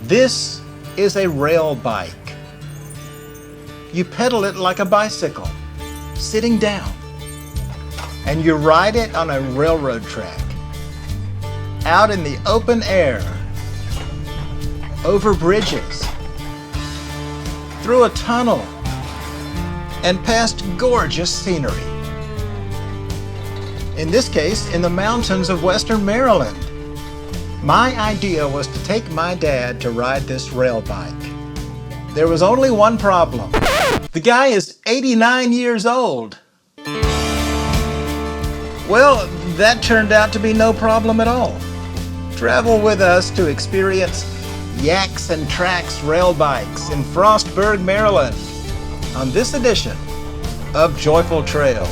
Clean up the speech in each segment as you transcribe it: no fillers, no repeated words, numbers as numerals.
This is a rail bike. You pedal it like a bicycle, sitting down, and you ride it on a railroad track, out in the open air, over bridges, through a tunnel, and past gorgeous scenery. In this case, in the mountains of western Maryland. My idea was to take my dad to ride this rail bike. There was only one problem. The guy is 89 years old. Well, that turned out to be no problem at all. Travel with us to experience Yaks and Tracks rail bikes in Frostburg, Maryland, on this edition of Joyful Trails.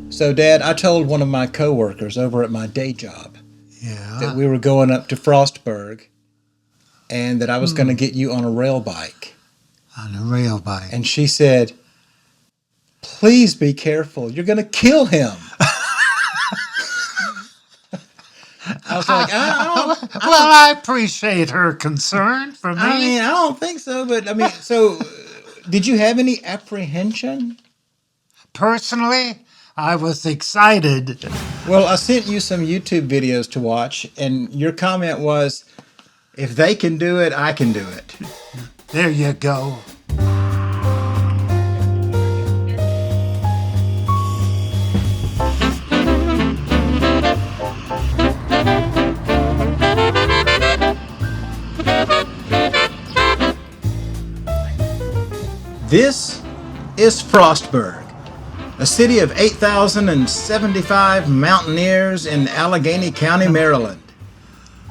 So, Dad, I told one of my coworkers over at my day job that we were going up to Frostburg and that I was going to get you on a rail bike. On a rail bike. And she said, please be careful. You're going to kill him. I was like, I appreciate her concern for me. I don't think so. But, so did you have any apprehension? Personally, I was excited. Well, I sent you some YouTube videos to watch, and your comment was, if they can do it, I can do it. There you go. This is Frostburg, a city of 8,075 mountaineers in Allegheny County, Maryland.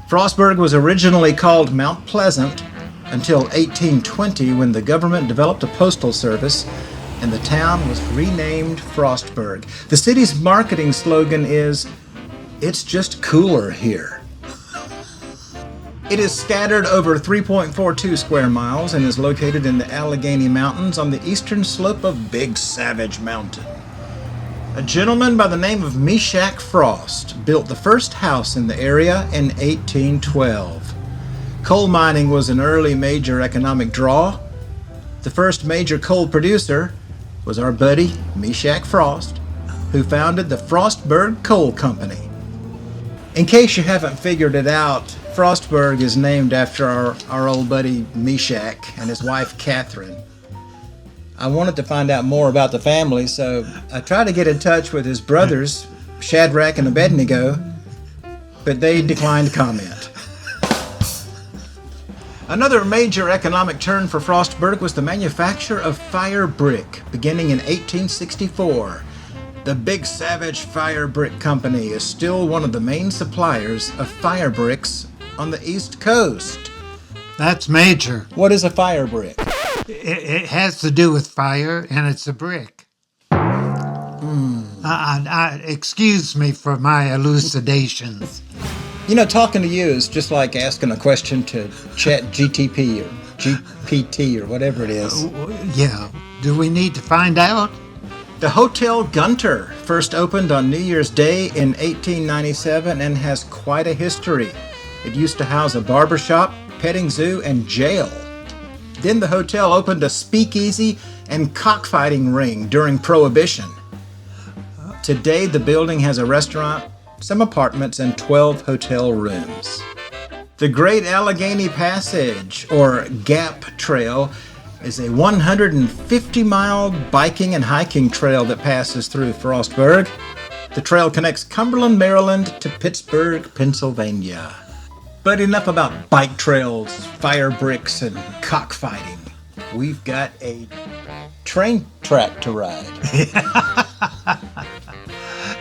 Frostburg was originally called Mount Pleasant until 1820, when the government developed a postal service and the town was renamed Frostburg. The city's marketing slogan is, "It's just cooler here." It is scattered over 3.42 square miles and is located in the Allegheny Mountains on the eastern slope of Big Savage Mountain. A gentleman by the name of Meshach Frost built the first house in the area in 1812. Coal mining was an early major economic draw. The first major coal producer was our buddy Meshach Frost, who founded the Frostburg Coal Company. In case you haven't figured it out, Frostburg is named after our old buddy Meshach and his wife Catherine. I wanted to find out more about the family, so I tried to get in touch with his brothers, Shadrach and Abednego, but they declined comment. Another major economic turn for Frostburg was the manufacture of fire brick, beginning in 1864. The Big Savage Fire Brick Company is still one of the main suppliers of fire bricks on the East Coast. That's major. What is a fire brick? It has to do with fire, and it's a brick. Excuse me for my elucidations. You know, talking to you is just like asking a question to Chat GTP or GPT or whatever it is. Yeah. Do we need to find out? The Hotel Gunter first opened on New Year's Day in 1897 and has quite a history. It used to house a barbershop, petting zoo, and jail. Then the hotel opened a speakeasy and cockfighting ring during Prohibition. Today, the building has a restaurant, some apartments, and 12 hotel rooms. The Great Allegheny Passage, or Gap Trail, is a 150-mile biking and hiking trail that passes through Frostburg. The trail connects Cumberland, Maryland to Pittsburgh, Pennsylvania. But enough about bike trails, fire bricks, and cockfighting. We've got a train track to ride.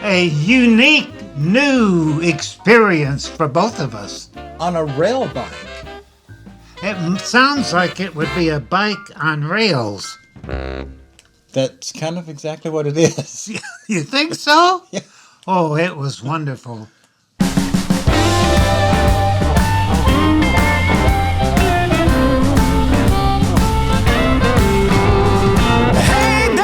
A unique new experience for both of us. On a rail bike. It sounds like it would be a bike on rails. That's kind of exactly what it is. You think so? Yeah. Oh, it was wonderful. Hey,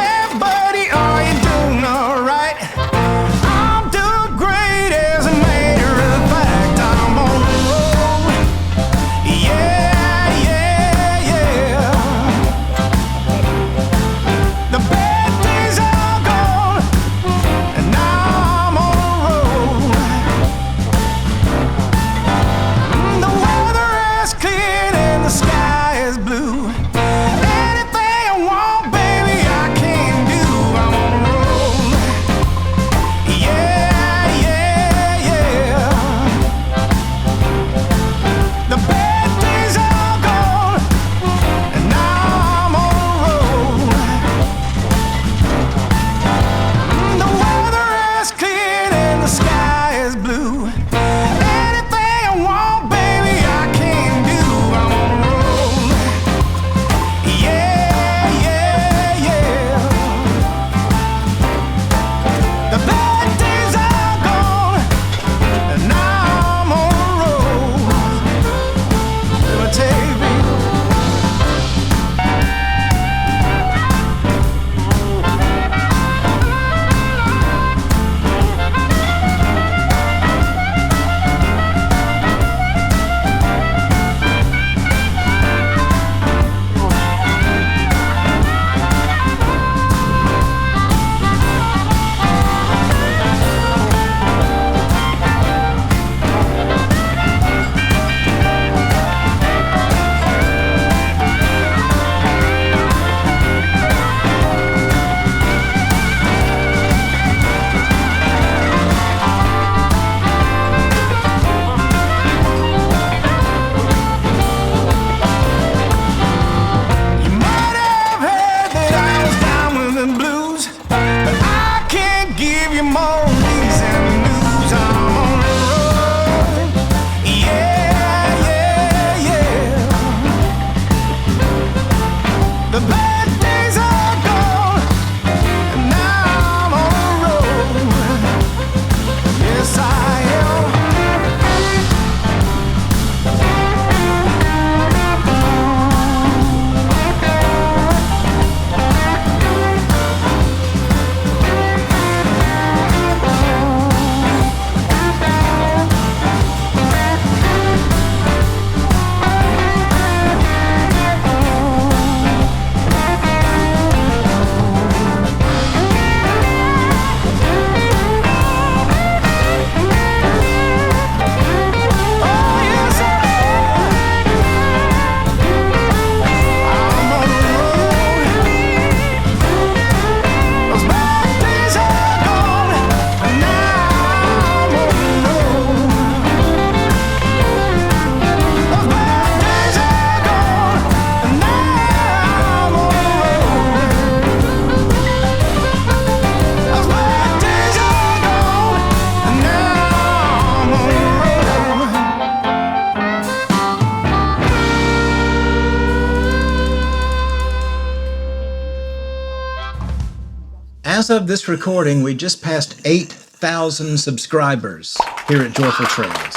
As of this recording, we just passed 8,000 subscribers here at Joyful Trails.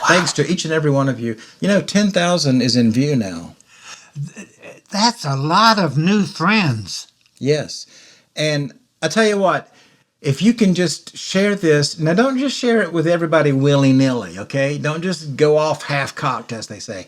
Thanks to each and every one of you. 10,000 is in view now. That's a lot of new friends. Yes. And I tell you what, if you can just share this, now don't just share it with everybody willy-nilly, okay? Don't just go off half-cocked, as they say.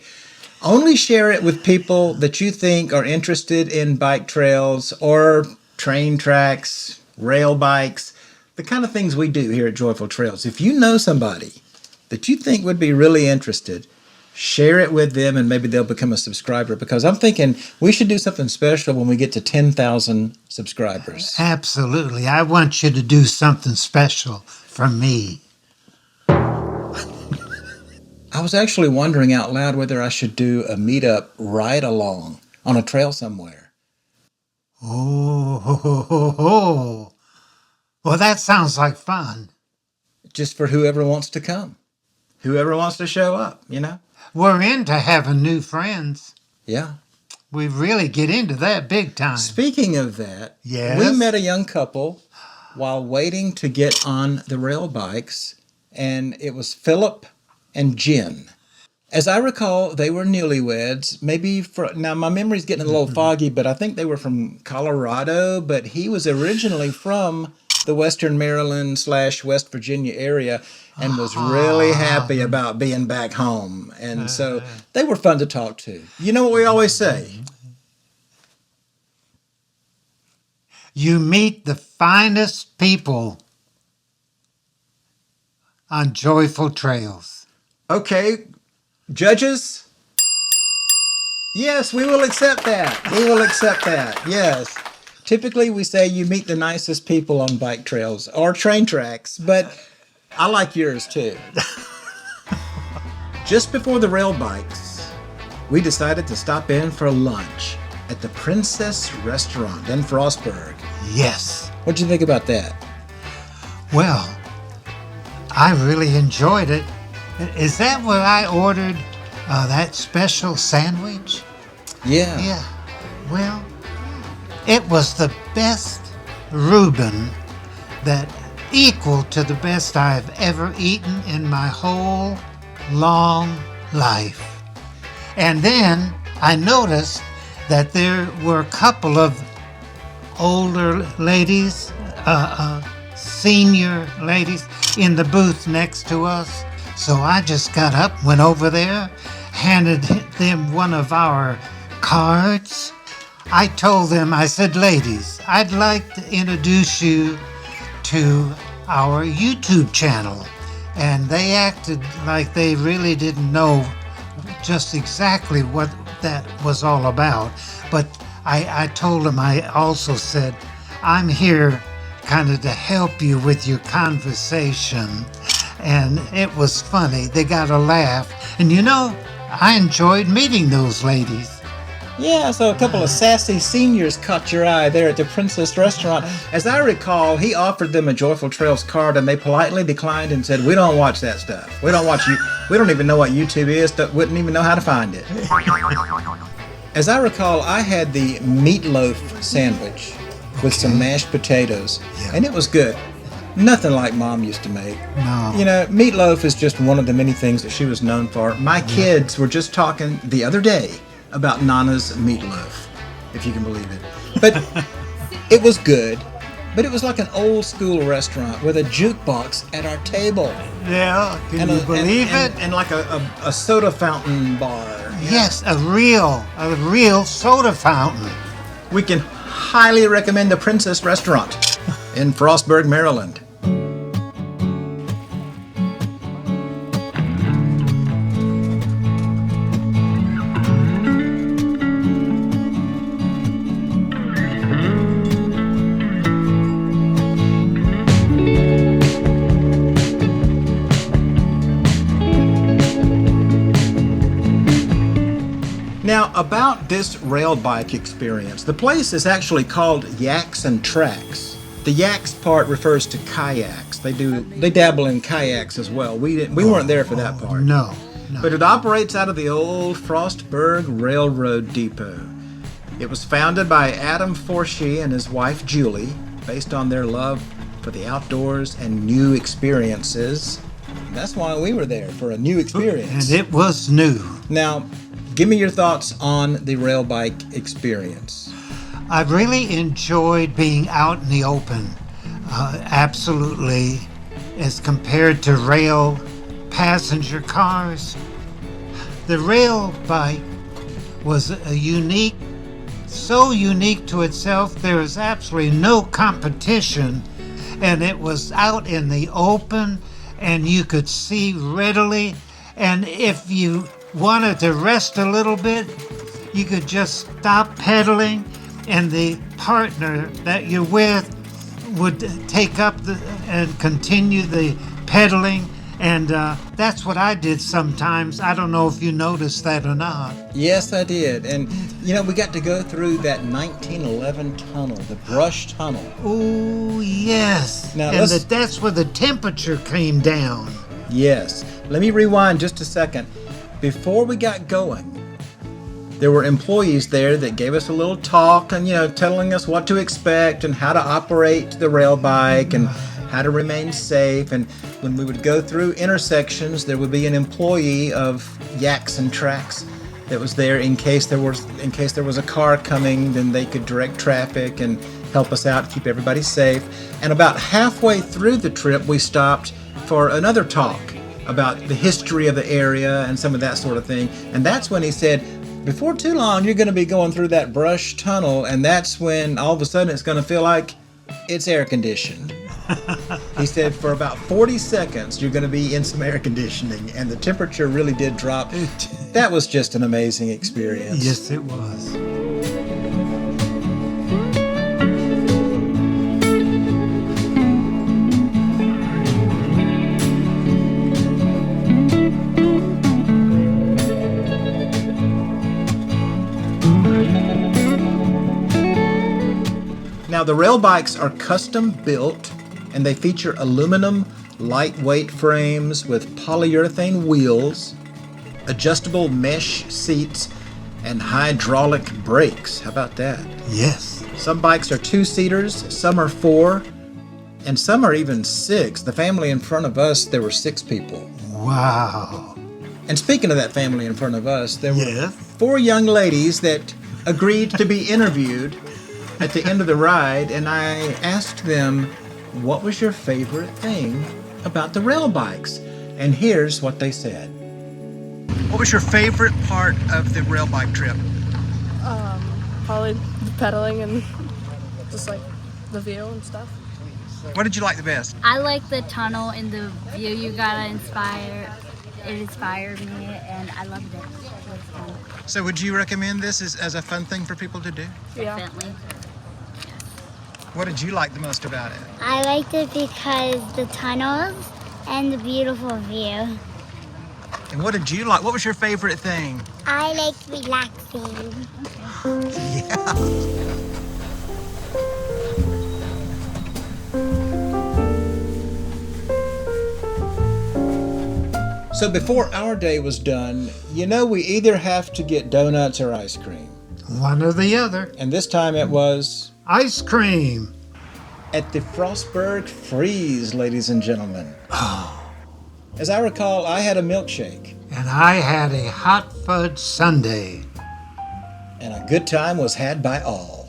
Only share it with people that you think are interested in bike trails or train tracks, rail bikes, the kind of things we do here at Joyful Trails. If you know somebody that you think would be really interested, share it with them and maybe they'll become a subscriber, because I'm thinking we should do something special when we get to 10,000 subscribers. Absolutely. I want you to do something special for me. I was actually wondering out loud whether I should do a meetup ride along on a trail somewhere. Oh. Well, that sounds like fun. Just for whoever wants to come. Whoever wants to show up, We're into having new friends. Yeah. We really get into that big time. Speaking of that, Yes? we met a young couple while waiting to get on the rail bikes, and it was Philip and Jen. As I recall, they were newlyweds. Now my memory's getting a little foggy, but I think they were from Colorado, but he was originally from the Western Maryland / West Virginia area and was really happy about being back home. And so they were fun to talk to. You know what we always say? You meet the finest people on Joyful Trails. Okay, judges? Yes, we will accept that. We will accept that, yes. Typically, we say you meet the nicest people on bike trails or train tracks, but I like yours too. Just before the rail bikes, we decided to stop in for lunch at the Princess Restaurant in Frostburg. Yes. What'd you think about that? Well, I really enjoyed it. Is that where I ordered that special sandwich? Yeah. Yeah. Well, it was the best Reuben that equal to the best I've ever eaten in my whole long life. And then I noticed that there were a couple of older ladies, senior ladies in the booth next to us. So I just got up, went over there, handed them one of our cards. I told them, I said, ladies, I'd like to introduce you to our YouTube channel. And they acted like they really didn't know just exactly what that was all about. But I told them, I also said, I'm here kind of to help you with your conversation. And it was funny. They got a laugh. And I enjoyed meeting those ladies. Yeah, so a couple of sassy seniors caught your eye there at the Princess Restaurant. As I recall, he offered them a Joyful Trails card, and they politely declined and said, we don't watch that stuff. We don't watch you. We don't even know what YouTube is. Wouldn't even know how to find it. As I recall, I had the meatloaf sandwich with some mashed potatoes, and it was good. Nothing like Mom used to make. No. Meatloaf is just one of the many things that she was known for. My kids were just talking the other day about Nana's meatloaf, if you can believe it. But it was good, but it was like an old school restaurant with a jukebox at our table. Yeah, can you believe it? And like a soda fountain bar. Yes, a real soda fountain. We can highly recommend the Princess Restaurant in Frostburg, Maryland. Now, about this rail bike experience, the place is actually called Yaks and Tracks. The yaks part refers to kayaks. They dabble in kayaks as well. We weren't there for that part. No. But it operates out of the old Frostburg Railroad Depot. It was founded by Adam Forshee and his wife Julie based on their love for the outdoors and new experiences. That's why we were there, for a new experience. And it was new. Now, give me your thoughts on the rail bike experience. I really enjoyed being out in the open, absolutely, as compared to rail passenger cars. The rail bike was so unique to itself, there was absolutely no competition, and it was out in the open, and you could see readily, and if you wanted to rest a little bit, you could just stop pedaling, and the partner that you're with would take up and continue the pedaling. And that's what I did sometimes. I don't know if you noticed that or not. Yes, I did. And, we got to go through that 1911 tunnel, the brush tunnel. Oh, yes. Now, and that's where the temperature came down. Yes. Let me rewind just a second. Before we got going, there were employees there that gave us a little talk and, telling us what to expect and how to operate the rail bike and how to remain safe. And when we would go through intersections, there would be an employee of Yaks and Tracks that was there in case there was a car coming, then they could direct traffic and help us out, keep everybody safe. And about halfway through the trip, we stopped for another talk about the history of the area and some of that sort of thing. And that's when he said, before too long, you're going to be going through that brush tunnel, and that's when all of a sudden it's going to feel like it's air conditioned. He said for about 40 seconds you're going to be in some air conditioning, and the temperature really did drop. That was just an amazing experience. Yes, it was. Now, the rail bikes are custom built, and they feature aluminum lightweight frames with polyurethane wheels, adjustable mesh seats, and hydraulic brakes. How about that? Yes. Some bikes are 2-seaters, some are 4, and some are even 6. The family in front of us, there were 6 people. Wow. And speaking of that family in front of us, there were Yes. 4 young ladies that agreed to be interviewed at the end of the ride, and I asked them, what was your favorite thing about the rail bikes? And here's what they said. What was your favorite part of the rail bike trip? Probably the pedaling and just like the view and stuff. What did you like the best? I like the tunnel and the view. It inspired me, and I loved it. It was fun. So would you recommend this as a fun thing for people to do? Yeah. Definitely. What did you like the most about it? I liked it because the tunnels and the beautiful view. And what did you like? What was your favorite thing? I liked relaxing. Yeah. So before our day was done, we either have to get donuts or ice cream. One or the other. And this time it was Ice cream. at the Frostburg Freeze, ladies and gentlemen. As I recall, I had a milkshake, And I had a hot fudge sundae. and a good time was had by all.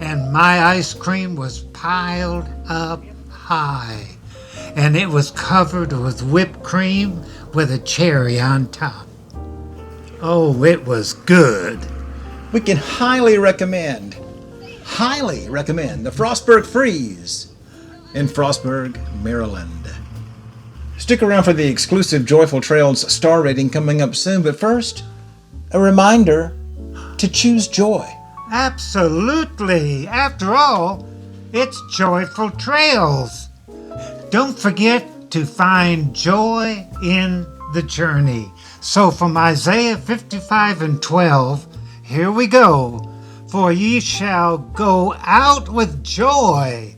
And my ice cream was piled up high. And it was covered with whipped cream with a cherry on top. Oh, it was good. We can highly recommend the Frostburg Freeze in Frostburg, Maryland. Stick around for the exclusive Joyful Trails star rating coming up soon, but first, a reminder to choose joy. Absolutely. After all, it's Joyful Trails. Don't forget to find joy in the journey. So from Isaiah 55:12, here we go. For ye shall go out with joy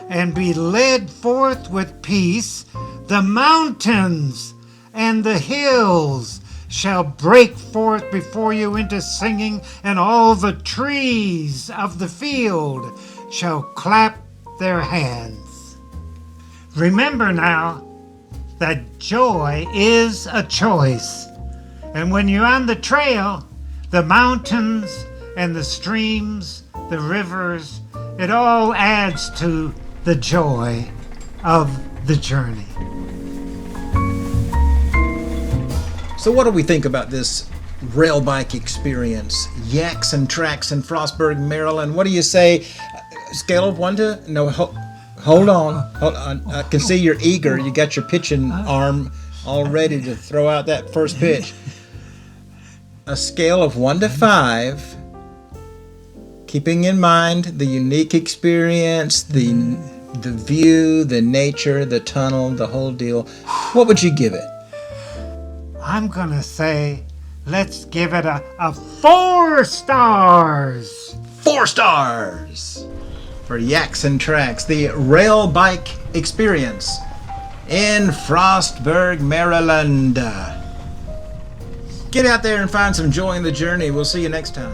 and be led forth with peace. The mountains and the hills shall break forth before you into singing, and all the trees of the field shall clap their hands. Remember now that joy is a choice. And when you're on the trail, the mountains and the streams, the rivers, it all adds to the joy of the journey. So what do we think about this rail bike experience? Yaks and Tracks in Frostburg, Maryland. What do you say? Scale of 1 to... No, hold on. I can see you're eager. You got your pitching arm all ready to throw out that first pitch. A scale of 1 to 5, keeping in mind the unique experience, the view, the nature, the tunnel, the whole deal. What would you give it? I'm gonna say, let's give it a 4 stars. 4 stars for Yaks and Tracks, the rail bike experience in Frostburg, Maryland. Get out there and find some joy in the journey. We'll see you next time.